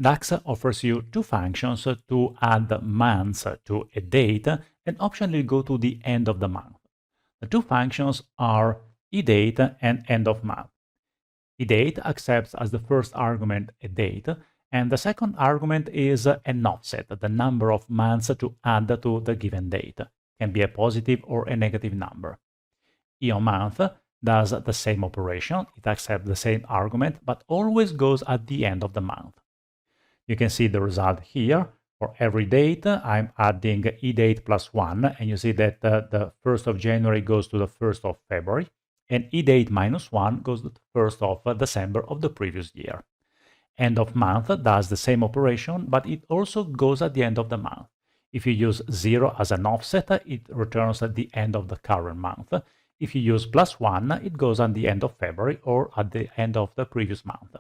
DAX offers you two functions to add months to a date and optionally go to the end of the month. The two functions are eDate and endOfMonth. eDate accepts as the first argument a date, and the second argument is an offset, the number of months to add to the given date. Can be a positive or a negative number. eOnMonth does the same operation, it accepts the same argument, but always goes at the end of the month. You can see the result here. For every date, I'm adding eDate plus 1, and you see that the 1st of January goes to the 1st of February, and eDate minus 1 goes to the 1st of December of the previous year. EndOfMonth does the same operation, but it also goes at the end of the month. If you use 0 as an offset, it returns at the end of the current month. If you use plus 1, it goes at the end of February or at the end of the previous month.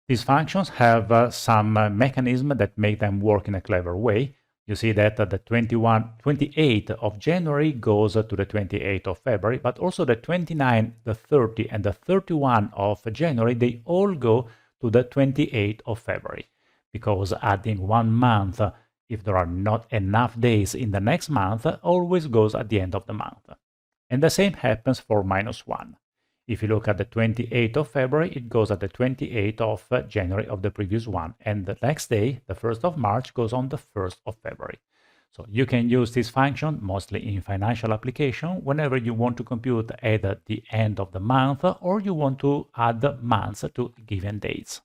These functions have some mechanism that make them work in a clever way. You see that the 28th of January goes to the 28th of February, but also the 29, the 30, and the 31 of January, they all go to the 28th of February, because adding 1 month, if there are not enough days in the next month, always goes at the end of the month. And the same happens for minus 1. If you look at the 28th of February, it goes at the 28th of January of the previous one. And the next day, the 1st of March, goes on the 1st of February. So you can use this function mostly in financial application whenever you want to compute either the end of the month or you want to add months to given dates.